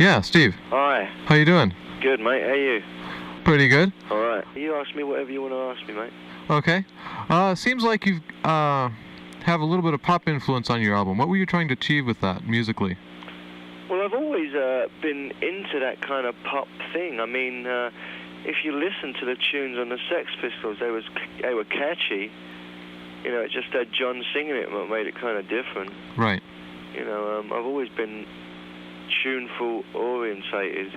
Yeah, Steve. Hi. How you doing? Good, mate. How you? Pretty good. All right. You ask me whatever you want to ask me, mate. Okay. Seems like you have a little bit of pop influence on your album. What were you trying to achieve with that, musically? Well, I've always been into that kind of pop thing. I mean, if you listen to the tunes on the Sex Pistols, they were catchy. You know, it just had John singing it, what made it kind of different. Right. You know, I've always been tuneful orientated.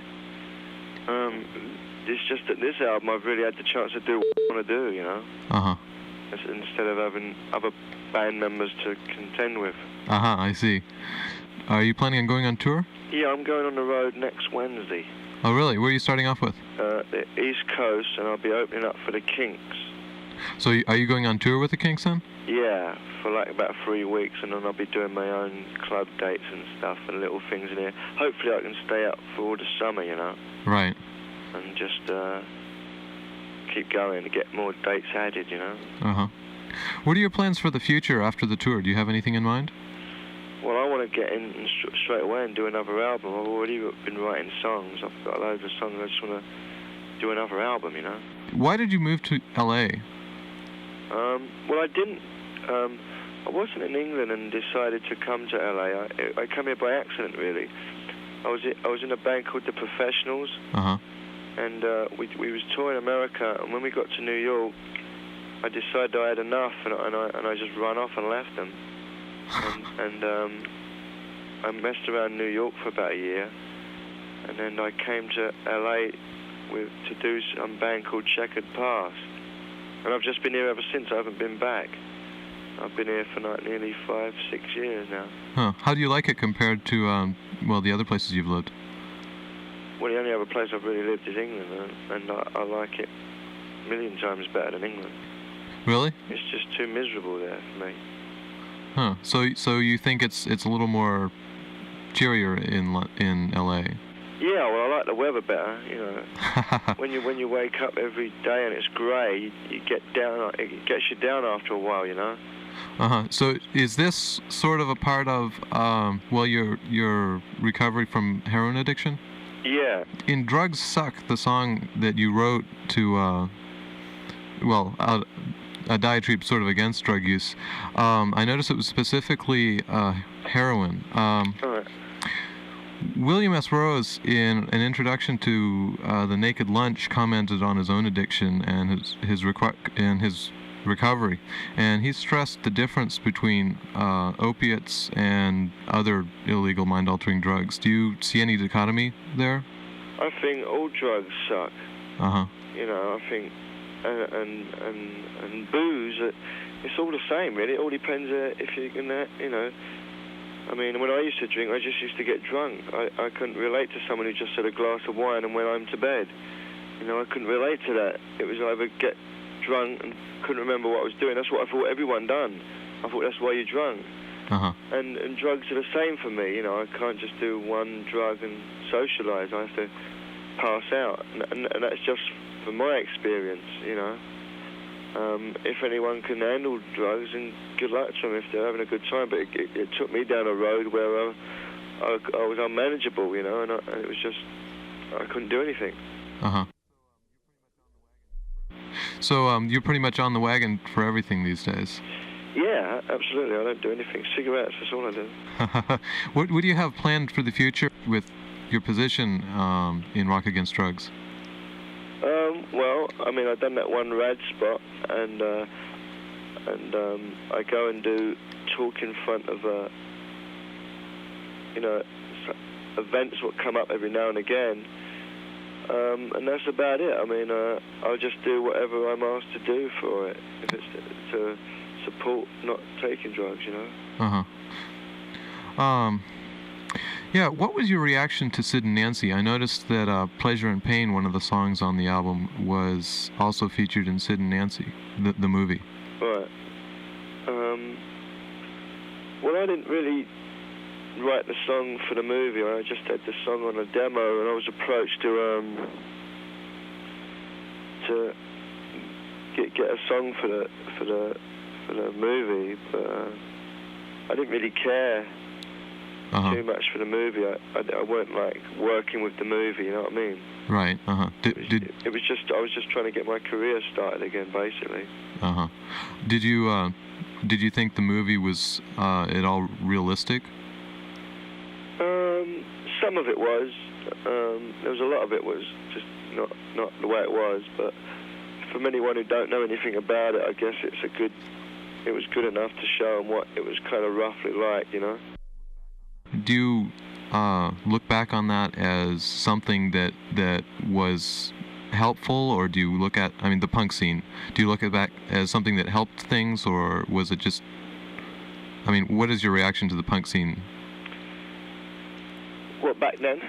It's just that this album I've really had the chance to do what I want to do, you know? Uh-huh. Instead of having other band members to contend with. Uh-huh, I see. Are you planning on going on tour? Yeah, I'm going on the road next Wednesday. Oh, really? Where are you starting off with? The East Coast, and I'll be opening up for the Kinks. So are you going on tour with the Kinks then? Yeah, for like about 3 weeks, and then I'll be doing my own club dates and stuff and little things in here. Hopefully I can stay up for all the summer, you know? Right. And just keep going and get more dates added, you know? Uh-huh. What are your plans for the future after the tour? Do you have anything in mind? Well, I want to get in straight away and do another album. I've already been writing songs. I've got loads of songs. I just want to do another album, you know? Why did you move to L.A.? Well, I didn't. I wasn't in England and decided to come to LA. I came here by accident, really. I was in a band called The Professionals, and we was touring America. And when we got to New York, I decided I had enough, and I just ran off and left them. And I messed around New York for about a year, and then I came to LA to do some band called Checkered Past. And I've just been here ever since. I haven't been back. I've been here for nearly 5-6 years now. Huh. How do you like it compared to, well, the other places you've lived? Well, the only other place I've really lived is England, and I like it a million times better than England. Really? It's just too miserable there for me. Huh. So you think it's a little more cheerier in L.A.? Yeah, well, I like the weather better, you know. when you wake up every day and it's grey, you get down. It gets you down after a while, you know. So is this sort of a part of well, your recovery from heroin addiction? Yeah. In Drugs Suck, the song that you wrote to well, a diatribe sort of against drug use, I noticed it was specifically heroin. Right. William S. Rose, in an introduction to The Naked Lunch, commented on his own addiction and his recovery, and he stressed the difference between opiates and other illegal mind-altering drugs. Do you see any dichotomy there? I think all drugs suck. You know, I think, and booze, it's all the same, really. It all depends if you can, you know. I mean, when I used to drink, I just used to get drunk. I couldn't relate to someone who just had a glass of wine and went home to bed. You know, I couldn't relate to that. It was either get drunk and couldn't remember what I was doing. That's what I thought everyone done. I thought that's why you're drunk. And drugs are the same for me. You know, I can't just do one drug and socialise. I have to pass out. And that's just from my experience, you know. If anyone can handle drugs, and good luck to them if they're having a good time. But it took me down a road where I was unmanageable, you know, and it was just, I couldn't do anything. So you're pretty much on the wagon for everything these days? Yeah, absolutely. I don't do anything. Cigarettes, that's all I do. What do you have planned for the future with your position in Rock Against Drugs? Well, I mean, I've done that one rad spot, and I go and do talk in front of, you know, events what come up every now and again, and that's about it. I mean, I'll just do whatever I'm asked to do for it, if it's to support not taking drugs, you know. Yeah, what was your reaction to Sid and Nancy? I noticed that Pleasure and Pain, one of the songs on the album, was also featured in Sid and Nancy, the movie. Right. Well, I didn't really write the song for the movie. I just had the song on a demo, and I was approached to get a song for the movie, but I didn't really care. too much for the movie. I weren't like working with the movie, you know what I mean? Right. It was just I was just trying to get my career started again, basically. Did you think the movie was at all realistic? Some of it was. There was a lot of it was just not the way it was. But from anyone who don't know anything about it, I guess it was good enough to show them what it was kind of roughly like, you know. Do you look back on that as something that was helpful, or do you look at, I mean, the punk scene, do you look at that as something that helped things, or was it just, I mean, what is your reaction to the punk scene? What, back then?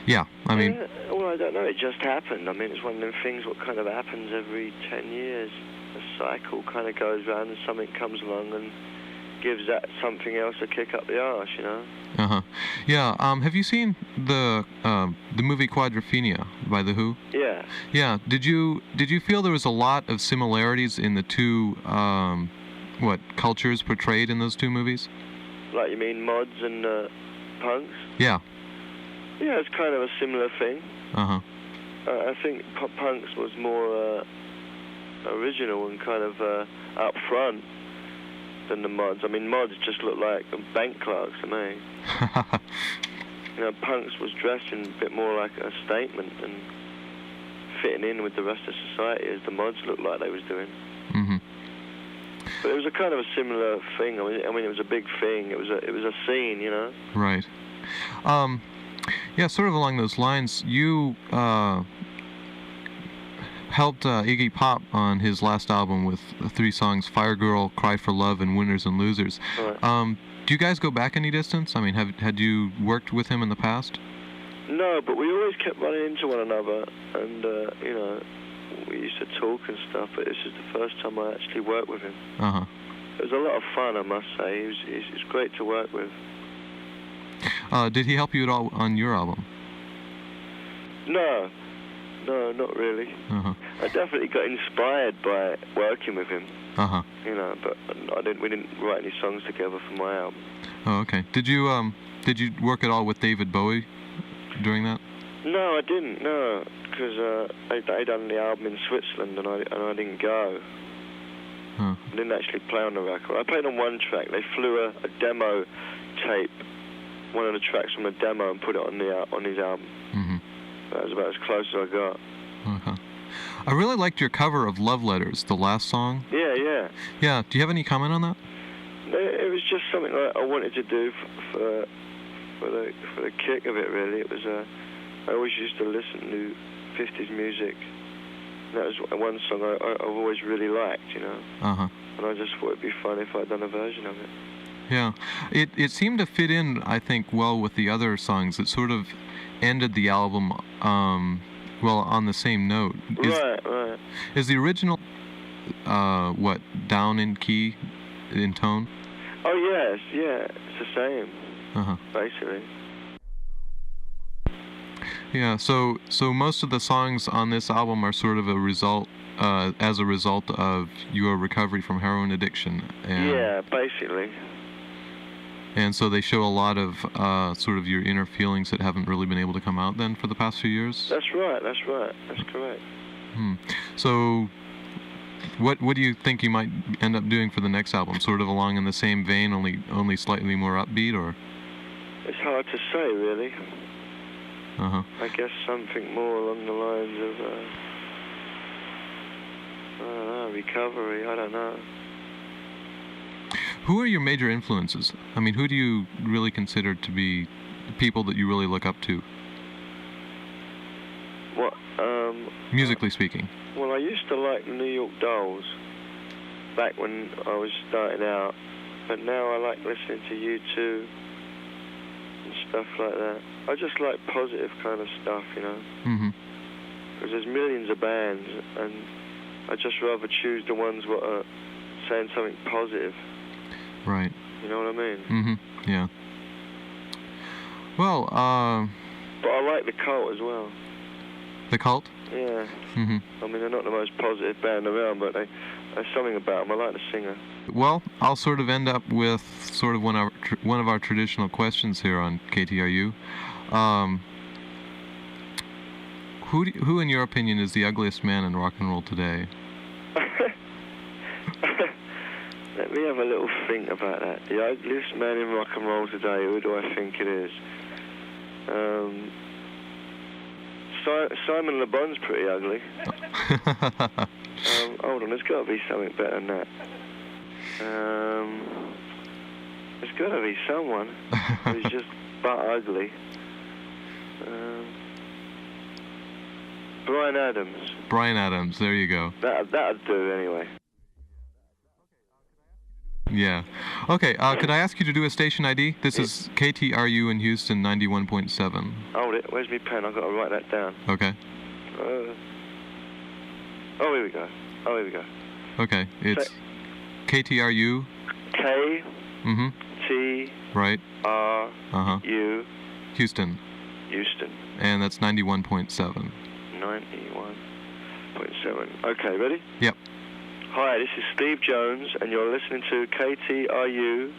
Yeah, I mean... well, I don't know, it just happened. I mean, it's one of them things what kind of happens every 10 years. A cycle kind of goes round and something comes along and gives that something else a kick up the arse, you know? Yeah, have you seen the movie Quadrophenia by The Who? Yeah. Yeah, did you feel there was a lot of similarities in the two, cultures portrayed in those two movies? Like, you mean mods and punks? Yeah. Yeah, it's kind of a similar thing. I think punks was more original and kind of up front than the mods. I mean, mods just look like bank clerks to me. You know, punks was dressing a bit more like a statement and fitting in with the rest of society as the mods looked like they was doing. But it was a kind of a similar thing. I mean, it was a big thing. It was a scene, you know. Right. Yeah, sort of along those lines, you helped Iggy Pop on his last album with 3 songs, Fire Girl, Cry for Love, and Winners and Losers. Right. Do you guys go back any distance? I mean, had you worked with him in the past? No, but we always kept running into one another, and, you know, we used to talk and stuff, but this is the first time I actually worked with him. It was a lot of fun, I must say. He was great to work with. Did he help you at all on your album? No, not really. I definitely got inspired by working with him. You know, but we didn't write any songs together for my album. Oh, okay. Did you work at all with David Bowie during that? No, I didn't. No, because I done the album in Switzerland and I didn't go. I didn't actually play on the record. I played on one track. They flew a demo tape, one of the tracks from a demo, and put it on his album. That was about as close as I got. I really liked your cover of Love Letters, the last song. Yeah. Yeah, do you have any comment on that? It was just something that I wanted to do for the kick of it, really. It was I always used to listen to 50s music. That was one song I've always really liked, you know. And I just thought it'd be fun if I'd done a version of it. Yeah, it seemed to fit in, I think, well with the other songs. It sort of ended the album, on the same note. Right. Is the original, down in key, in tone? Oh, yes, yeah, it's the same, basically. Yeah, so most of the songs on this album are sort of as a result of your recovery from heroin addiction. Yeah, basically. And so they show a lot of sort of your inner feelings that haven't really been able to come out then for the past few years? That's right, that's correct. So what do you think you might end up doing for the next album? Sort of along in the same vein, only slightly more upbeat, or? It's hard to say, really. I guess something more along the lines of, recovery, I don't know. Who are your major influences? I mean, who do you really consider to be people that you really look up to? What? Musically speaking. Well, I used to like the New York Dolls back when I was starting out, but now I like listening to U2 and stuff like that. I just like positive kind of stuff, you know. Because there's millions of bands, and I'd just rather choose the ones that are saying something positive. Right. You know what I mean? Yeah. Well, but I like the Cult as well. The Cult? Yeah. I mean, they're not the most positive band around, but there's something about them. I like the singer. Well, I'll sort of end up with sort of one of our traditional questions here on KTRU. Who, in your opinion, is the ugliest man in rock and roll today? Let me have a little think about that. The ugliest man in rock and roll today, who do I think it is? Simon Le Bon's pretty ugly. Hold on, there's got to be something better than that. There's got to be someone who's just butt ugly. Bryan Adams. Bryan Adams, there you go. That'd do anyway. Yeah. Okay, could I ask you to do a station ID? This is KTRU in Houston, 91.7. Hold it, where's my pen? I've got to write that down. Okay. Here we go. Okay, it's KTRU. K. Mm-hmm. T. Right. R. U. Houston. And that's 91.7. 91.7. Okay, ready? Yep. Hi, this is Steve Jones, and you're listening to KTRU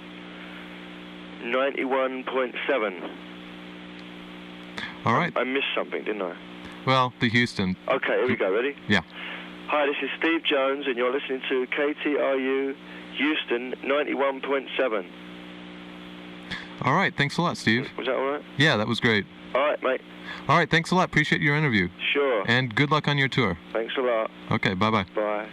91.7. All right. I missed something, didn't I? Well, the Houston. Okay, here we go. Ready? Yeah. Hi, this is Steve Jones, and you're listening to KTRU Houston 91.7. All right. Thanks a lot, Steve. Was that all right? Yeah, that was great. All right, mate. All right. Thanks a lot. Appreciate your interview. Sure. And good luck on your tour. Thanks a lot. Okay. Bye-bye. Bye.